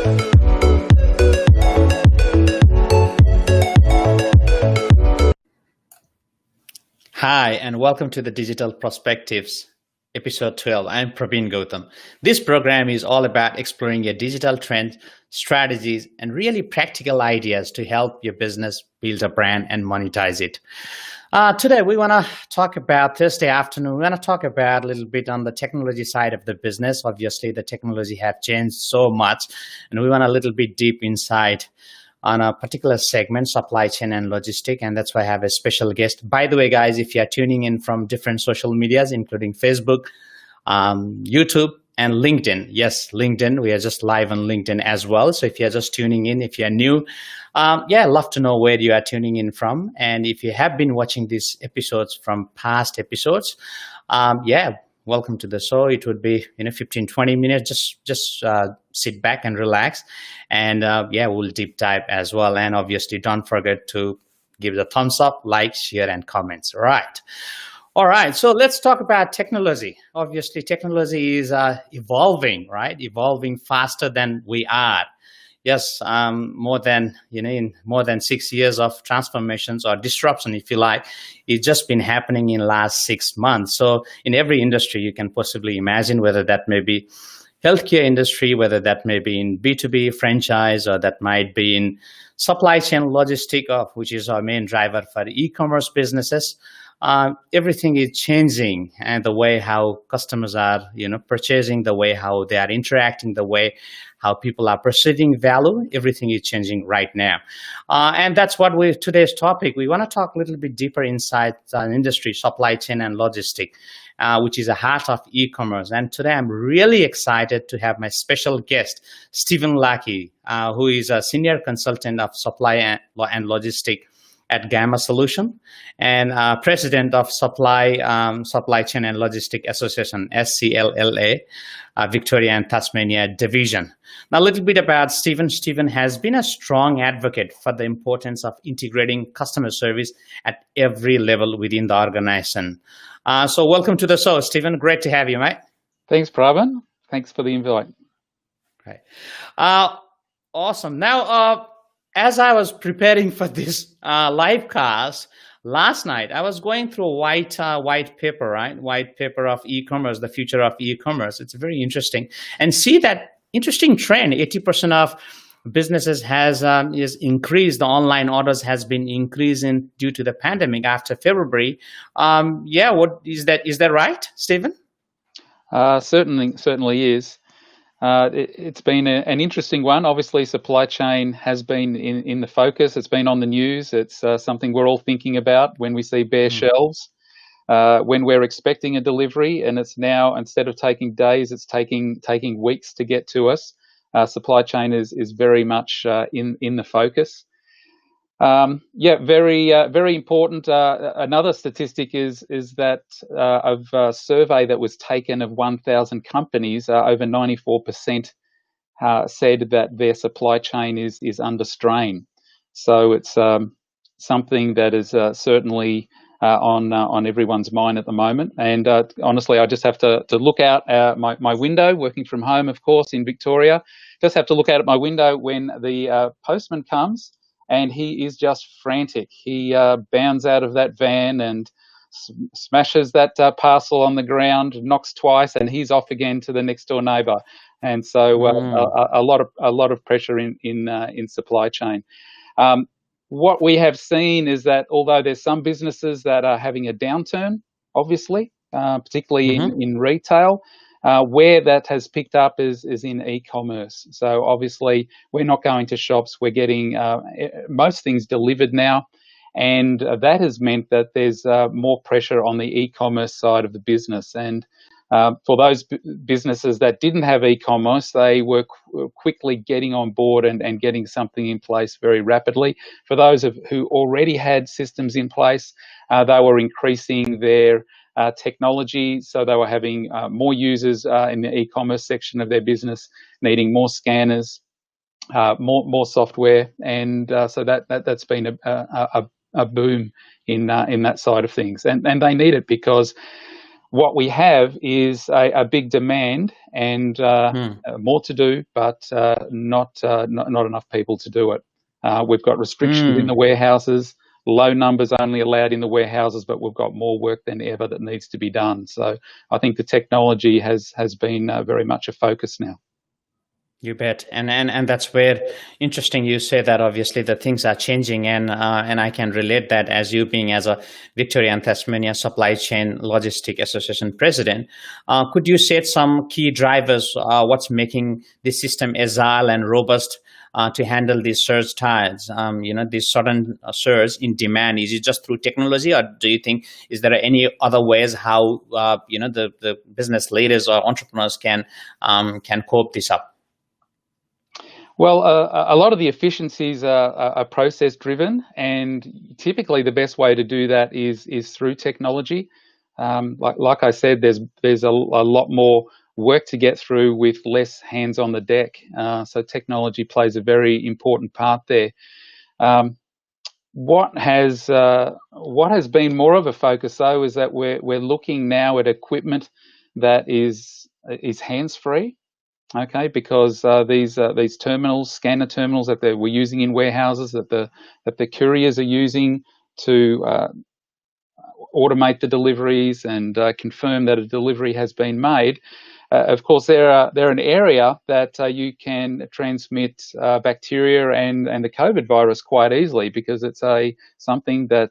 Hi, and welcome to the Digital Perspectives, episode 12. I'm Praveen Gautam. This program is all about exploring your digital trends, strategies, and really practical ideas to help your business build a brand and monetize it. Today, we want to talk about Thursday afternoon. We want to talk about a little bit on the technology side of the business. Obviously, the technology have changed so much, and we want a little bit deep inside on a particular segment, supply chain and logistic, and that's why I have a special guest. By the way, guys, if you're tuning in from different social medias, including Facebook, YouTube, and LinkedIn, yes, LinkedIn, we are just live on LinkedIn as well. So if you're just tuning in, if you're new, I'd love to know where you are tuning in from. And if you have been watching these episodes from past episodes, welcome to the show. It would be 15-20 minutes. Just sit back and relax, and we'll deep dive as well. And obviously, don't forget to give the thumbs up, like, share, and comments. All right. So let's talk about technology. Obviously, technology is evolving, right? Evolving faster than we are. Yes, more than 6 years of transformations or disruption, if you like, it's just been happening in the last 6 months. So in every industry you can possibly imagine, whether that may be healthcare industry, whether that may be in B2B franchise, or that might be in supply chain logistic, which is our main driver for e-commerce businesses. Everything is changing, and the way how customers are, purchasing, the way how they are interacting, the way how people are perceiving value, everything is changing right now. And that's what today's topic. We want to talk a little bit deeper inside the industry, supply chain and logistic, which is the heart of e-commerce. And today I'm really excited to have my special guest, Stephen Lakey, who is a senior consultant of supply and logistic at Gamma Solution, and president of Supply Chain and Logistic Association, SCLAA, Victoria and Tasmania division. Now, a little bit about Stephen. Stephen has been a strong advocate for the importance of integrating customer service at every level within the organization. So welcome to the show, Stephen. Great to have you, mate. Thanks, Praveen. Thanks for the invite. Great. Awesome. Now, as I was preparing for this live cast last night, I was going through a white paper, right? White paper of e-commerce, the future of e-commerce. It's very interesting, and see that interesting trend. 80% of businesses is increased. The online orders has been increasing due to the pandemic after February. What is that? Is that right, Stephen? Certainly is. It's been an interesting one. Obviously, supply chain has been in the focus. It's been on the news. It's something we're all thinking about when we see bare shelves, when we're expecting a delivery, and it's now, instead of taking days, it's taking weeks to get to us. Supply chain is very much in the focus. Very important. Another statistic is that of a survey that was taken of 1,000 companies, over 94% said that their supply chain is under strain. So it's something that is certainly on everyone's mind at the moment. And honestly, I just have to look out my window, working from home, of course, in Victoria. Just have to look out at my window when the postman comes. And he is just frantic. He bounds out of that van and smashes that parcel on the ground, knocks twice, and he's off again to the next door neighbour. And so a lot of pressure in supply chain. What we have seen is that although there's some businesses that are having a downturn, obviously, particularly in retail, where that has picked up is in e-commerce. So obviously, we're not going to shops. We're getting most things delivered now, and that has meant that there's more pressure on the e-commerce side of the business. And for those businesses that didn't have e-commerce, they were quickly getting on board and getting something in place very rapidly. For those who already had systems in place, they were increasing their technology, so they were having more users in the e-commerce section of their business, needing more scanners, more software, and so that's been a boom in that side of things, and they need it because what we have is a big demand and more to do, but not enough people to do it. We've got restrictions in the warehouses, low numbers only allowed in the warehouses, but we've got more work than ever that needs to be done. So I think the technology has been very much a focus now. You bet, and that's where interesting you say that obviously the things are changing, and I can relate that as you being as a Victoria and Tasmania Supply Chain Logistic Association president. Could you set some key drivers? What's making the system agile and robust to handle these surge tides? These sudden surge in demand. Is it just through technology, or do you think is there any other ways how the business leaders or entrepreneurs can cope this up? Well, a lot of the efficiencies are process driven, and typically the best way to do that is through technology. Like I said, there's a lot more work to get through with less hands on the deck. So technology plays a very important part there. What has been more of a focus though is that we're looking now at equipment that is hands free. Okay, because these terminals, scanner terminals that we're using in warehouses, that the couriers are using to automate the deliveries and confirm that a delivery has been made. Of course, they're an area that you can transmit bacteria and the COVID virus quite easily, because it's something that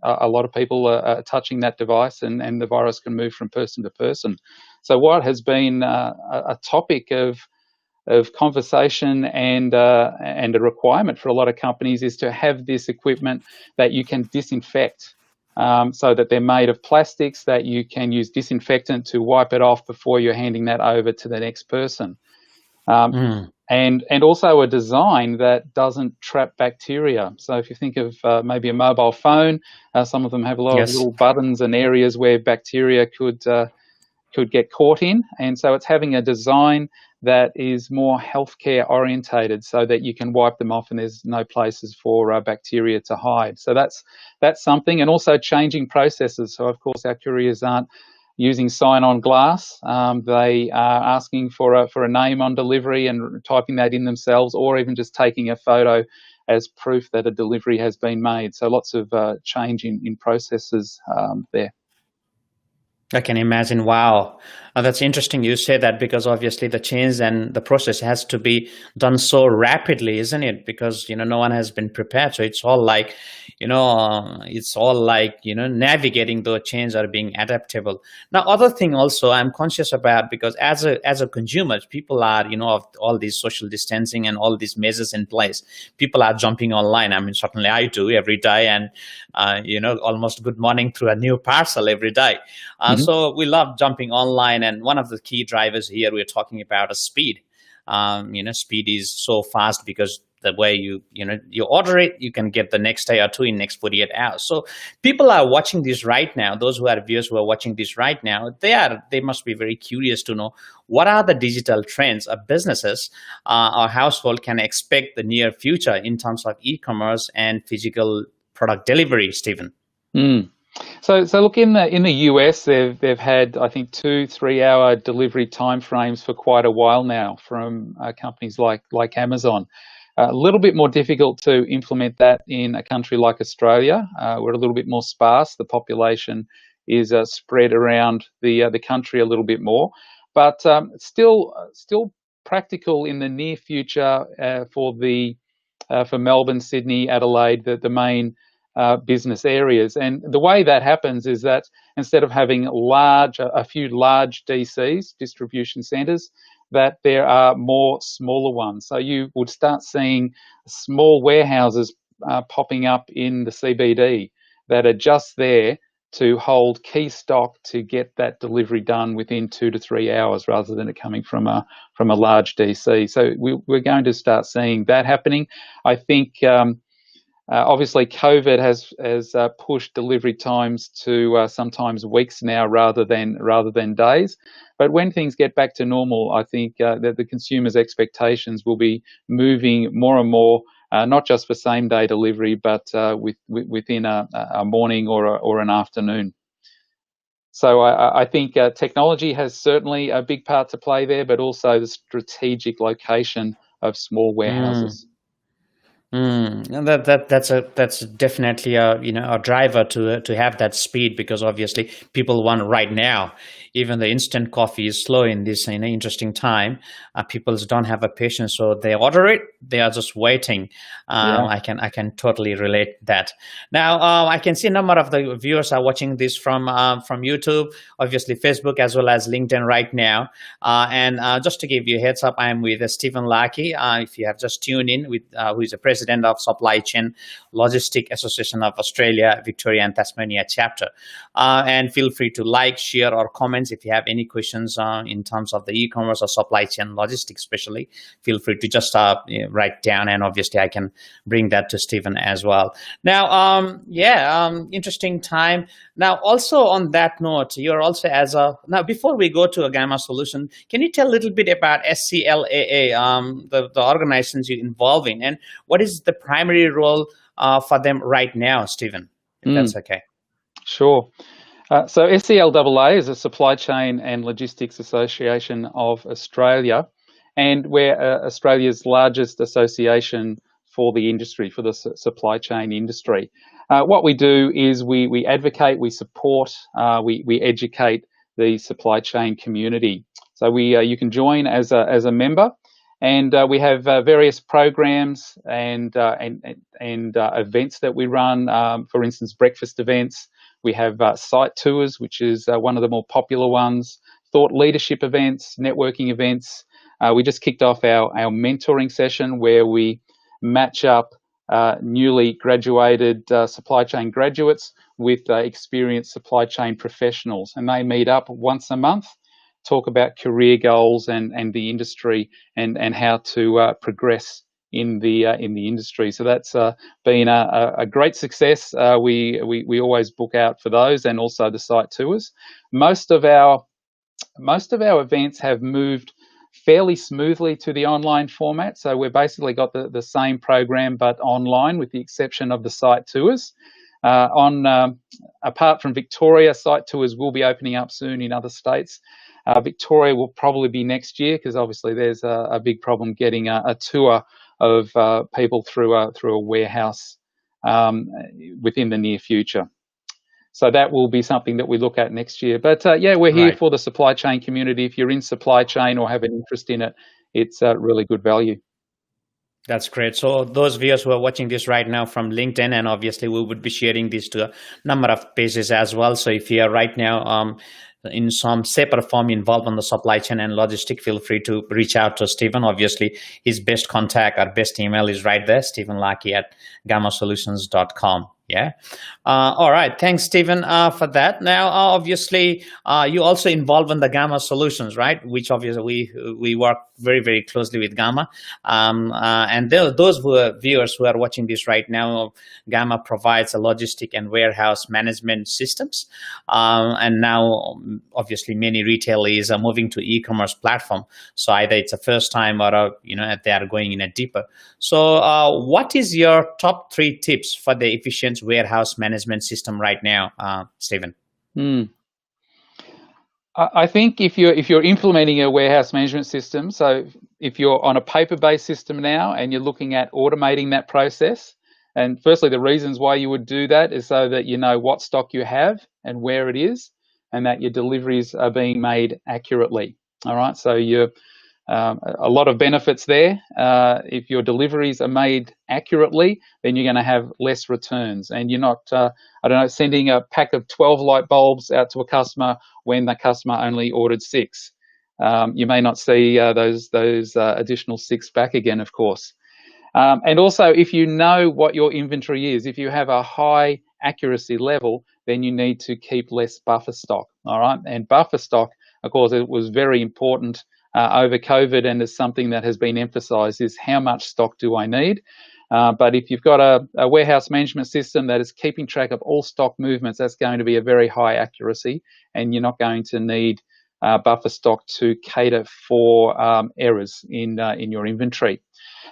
a lot of people are touching that device, and the virus can move from person to person. So what has been a topic of conversation and a requirement for a lot of companies is to have this equipment that you can disinfect, so that they're made of plastics that you can use disinfectant to wipe it off before you're handing that over to the next person. And also a design that doesn't trap bacteria. So if you think of maybe a mobile phone, some of them have a lot of little buttons and areas where bacteria could get caught in, and so it's having a design that is more healthcare orientated, so that you can wipe them off and there's no places for bacteria to hide. So that's something, and also changing processes. So of course our couriers aren't using sign-on glass; they are asking for a name on delivery and typing that in themselves, or even just taking a photo as proof that a delivery has been made. So lots of change in processes there. I can imagine. Wow. That's interesting you say that, because obviously the change and the process has to be done so rapidly, isn't it? Because, no one has been prepared. So it's all like, navigating those changes or being adaptable. Now, other thing also I'm conscious about, because as a consumer, people are, of all these social distancing and all these measures in place, people are jumping online. I mean, certainly I do every day, and, almost good morning through a new parcel every day. So we love jumping online, and one of the key drivers here we're talking about is speed. Speed is so fast, because the way you order it, you can get the next day or two in next 48 hours. So people are watching this right now. Those who are viewers who are watching this right now, they must be very curious to know what are the digital trends of businesses or household can expect the near future in terms of e-commerce and physical product delivery, Stephen. So look, in the US, they've had, I think, 2-3 hour delivery timeframes for quite a while now from companies like Amazon. A little bit more difficult to implement that in a country like Australia. We're a little bit more sparse. The population is spread around the country a little bit more, but still practical in the near future for Melbourne, Sydney, Adelaide, the main business areas. And the way that happens is that instead of having a few large DCs, distribution centres, that there are more smaller ones. So you would start seeing small warehouses popping up in the CBD that are just there to hold key stock to get that delivery done within 2 to 3 hours, rather than it coming from a large DC. So we're going to start seeing that happening. I think obviously COVID has pushed delivery times to sometimes weeks now rather than days. But when things get back to normal, I think that the consumers' expectations will be moving more and more, not just for same day delivery, but within a morning or an afternoon. So I think technology has certainly a big part to play there, but also the strategic location of small Mm. warehouses. And that's definitely a driver to have that speed, because obviously people want right now. Even the instant coffee is slow in this interesting time. People don't have a patience, so they order it. They are just waiting. Yeah. I can totally relate that. Now I can see a number of the viewers are watching this from YouTube, obviously Facebook as well as LinkedIn right now. And just to give you a heads up, I'm with Stephen Lakey. If you have just tuned in, with who is the president of Supply Chain Logistic Association of Australia, Victoria and Tasmania chapter. And feel free to like, share, or comments if you have any questions in terms of the e-commerce or supply chain logistics, especially. Feel free to just write down, and obviously I can bring that to Stephen as well. Now, interesting time. Now, also on that note, you're also now before we go to a Gamma solution, can you tell a little bit about SCLAA, the organizations you're involved in, and what is the primary role for them right now, Stephen, if that's okay? Sure. So SCLAA is a Supply Chain and Logistics Association of Australia, and we're Australia's largest association for the industry, for the supply chain industry. What we do is we advocate, we support, we educate the supply chain community. So you can join as a member, and we have various programs and events that we run. For instance, breakfast events. We have site tours, which is one of the more popular ones, thought leadership events, networking events. We just kicked off our mentoring session where we match up newly graduated supply chain graduates with experienced supply chain professionals. And they meet up once a month, talk about career goals and the industry and how to progress in the industry. So that's been a great success. We always book out for those, and also the site tours. Most of our events have moved fairly smoothly to the online format. So we've basically got the same program but online, with the exception of the site tours. Apart from Victoria, site tours will be opening up soon in other states. Victoria will probably be next year, because obviously there's a big problem getting a tour of people through a warehouse within the near future. So that will be something that we look at next year. But we're here for the supply chain community. If you're in supply chain or have an interest in it, it's really good value. That's great. So those viewers who are watching this right now from LinkedIn, and obviously we would be sharing this to a number of pages as well. So if you are right now in some shape or form involved on the supply chain and logistic, feel free to reach out to Stephen. Obviously, his best contact or best email is right there, stephenlakey@gammasolutions.com. Yeah. All right. Thanks, Stephen, for that. Now, obviously, you also involved in the Gamma solutions, right? Which obviously we work very, very closely with Gamma. And those viewers who are watching this right now, Gamma provides a logistic and warehouse management systems. And now, obviously, many retailers are moving to e-commerce platform. So either it's a first time or they are going in a deeper. So, what is your top 3 tips for the efficient warehouse management system right now, Stephen? I think if you're implementing a warehouse management system, so if you're on a paper-based system now and you're looking at automating that process, and firstly the reasons why you would do that is so that you know what stock you have and where it is, and that your deliveries are being made accurately. All right, so you're a lot of benefits there. If your deliveries are made accurately, then you're going to have less returns, and you're not, sending a pack of 12 light bulbs out to a customer when the customer only ordered 6. You may not see those additional 6 back again, of course. And also, if you know what your inventory is, if you have a high accuracy level, then you need to keep less buffer stock. All right, and buffer stock, of course, it was very important over COVID, and is something that has been emphasised, is how much stock do I need? But if you've got a warehouse management system that is keeping track of all stock movements, that's going to be a very high accuracy, and you're not going to need buffer stock to cater for errors in your inventory.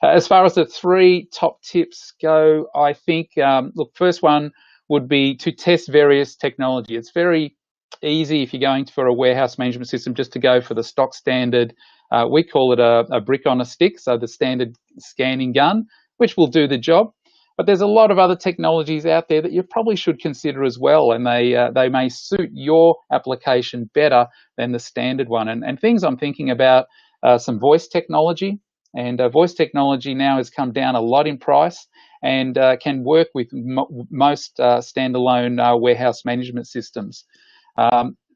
As far as the 3 top tips go, I think, look, first one would be to test various technology. It's very easy if you're going for a warehouse management system just to go for the stock standard. We call it a brick on a stick, so the standard scanning gun, which will do the job. But there's a lot of other technologies out there that you probably should consider as well, and they may suit your application better than the standard one. And things I'm thinking about, some voice technology, and voice technology now has come down a lot in price and can work with most standalone warehouse management systems.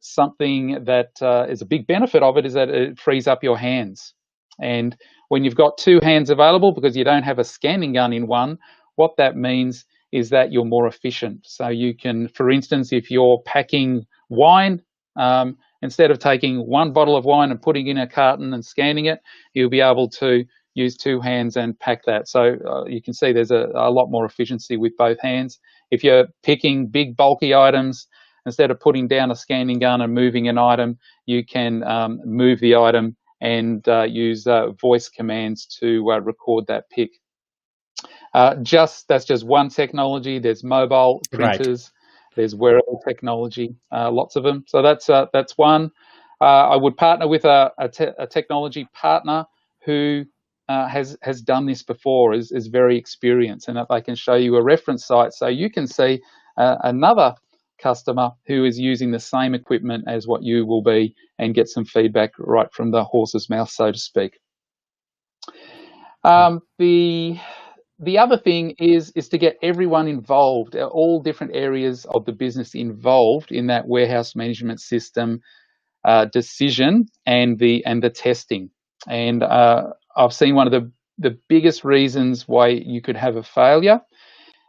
Something that is a big benefit of it is that it frees up your hands. And when you've got two hands available because you don't have a scanning gun in one, what that means is that you're more efficient. So you can, for instance, if you're packing wine, instead of taking one bottle of wine and putting it in a carton and scanning it, you'll be able to use two hands and pack that. So you can see there's a lot more efficiency with both hands. If you're picking big bulky items, instead of putting down a scanning gun and moving an item, you can move the item and use voice commands to record that pick. That's just one technology. There's mobile printers, right. There's wearable technology, lots of them. So that's one. I would partner with a technology partner who has done this before, is very experienced, and if I can show you a reference site so you can see another customer who is using the same equipment as what you will be and get some feedback right from the horse's mouth, so to speak. The other thing is to get everyone involved, all different areas of the business involved in that warehouse management system decision and the testing. And I've seen one of the biggest reasons why you could have a failure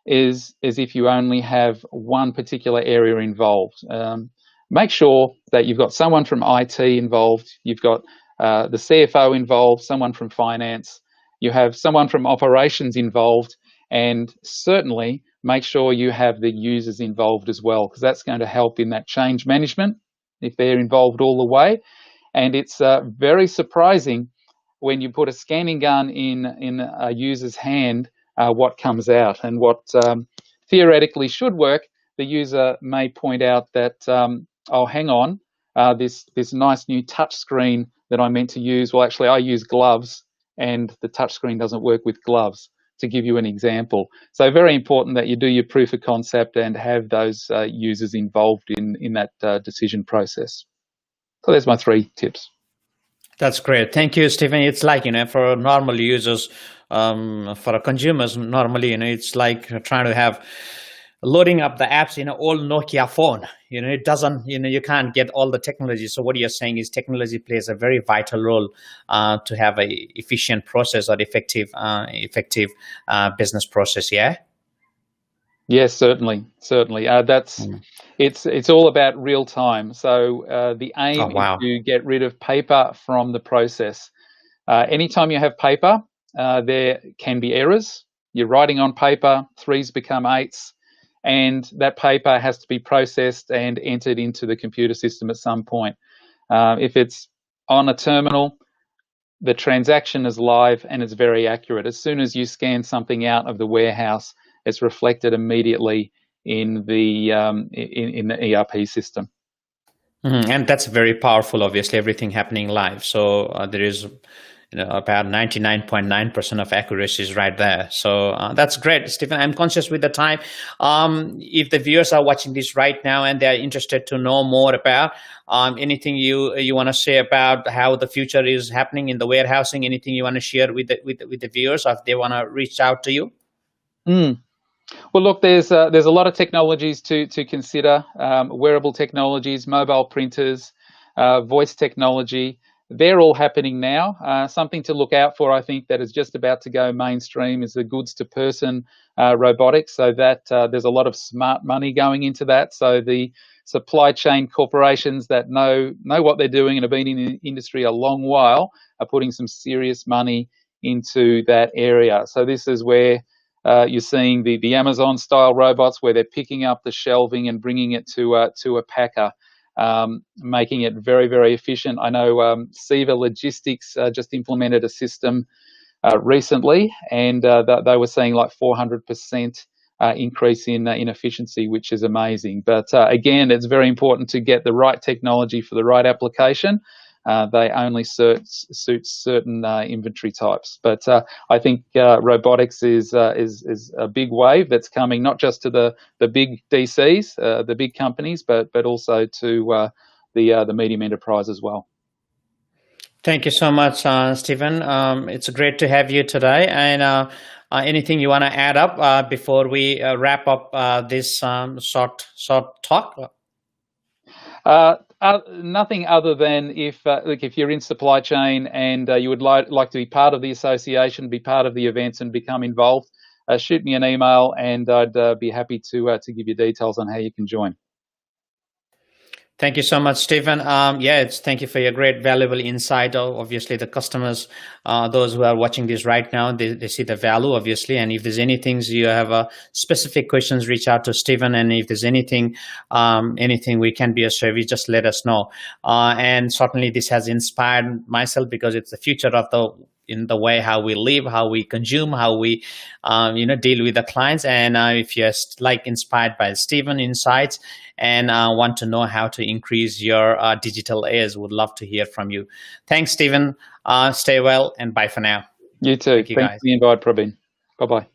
is if you only have one particular area involved. Make sure that you've got someone from IT involved, you've got the CFO involved, someone from finance, you have someone from operations involved, and certainly make sure you have the users involved as well, because that's going to help in that change management if they're involved all the way. And it's very surprising when you put a scanning gun in a user's hand, what comes out. And what theoretically should work, the user may point out that, oh, hang on, this nice new touch screen that I meant to use, well, actually I use gloves and the touch screen doesn't work with gloves, to give you an example. So very important that you do your proof of concept and have those users involved in that decision process. So there's my 3 tips. That's great. Thank you, Stephen. It's like, for normal users, for consumers, normally, it's like trying to have loading up the apps in an old Nokia phone. It doesn't, you can't get all the technology. So what you're saying is technology plays a very vital role to have a efficient process or effective business process. Yeah. Yes, certainly. That's it's all about real time. So the aim is to get rid of paper from the process. Anytime you have paper, there can be errors. You're writing on paper, 3s become 8s. And that paper has to be processed and entered into the computer system at some point. If it's on a terminal, the transaction is live and it's very accurate. As soon as you scan something out of the warehouse, it's reflected immediately in the ERP system. Mm-hmm. And that's very powerful, obviously, everything happening live. So there is about 99.9% of accuracy is right there. So that's great, Stephen. I'm conscious with the time. If the viewers are watching this right now and they're interested to know more about anything you want to say about how the future is happening in the warehousing, anything you want to share with the viewers, or if they want to reach out to you? Well, look, there's a lot of technologies to consider, wearable technologies, mobile printers, voice technology. They're all happening now. Something to look out for, I think, that is just about to go mainstream is the goods-to-person robotics. So that there's a lot of smart money going into that. So the supply chain corporations that know what they're doing and have been in the industry a long while are putting some serious money into that area. So this is where you're seeing the Amazon-style robots where they're picking up the shelving and bringing it to a packer. Making it very, very efficient. I know Seva Logistics just implemented a system recently, and they were seeing like 400% increase in efficiency, which is amazing. But again, it's very important to get the right technology for the right application. They only suit certain inventory types. But I think robotics is a big wave that's coming, not just to the big DCs, the big companies, but also to the medium enterprise as well. Thank you so much, Stephen. It's great to have you today. And anything you want to add up before we wrap up this short talk? Nothing other than if you're in supply chain and you would like to be part of the association, be part of the events, and become involved, shoot me an email, and I'd be happy to give you details on how you can join. Thank you so much, Stephen. Thank you for your great, valuable insight. Obviously, the customers, those who are watching this right now, they see the value, obviously. And if there's anything you have specific questions, reach out to Stephen. And if there's anything we can be of service, just let us know. And certainly, this has inspired myself because it's the future of in the way how we live, how we consume, how we deal with the clients. And if you're inspired by Stephen insights and want to know how to increase your digital airs, would love to hear from you. Thanks, Stephen. Stay well, and bye for now. You too. Thanks for the invite, Praveen. Bye-bye.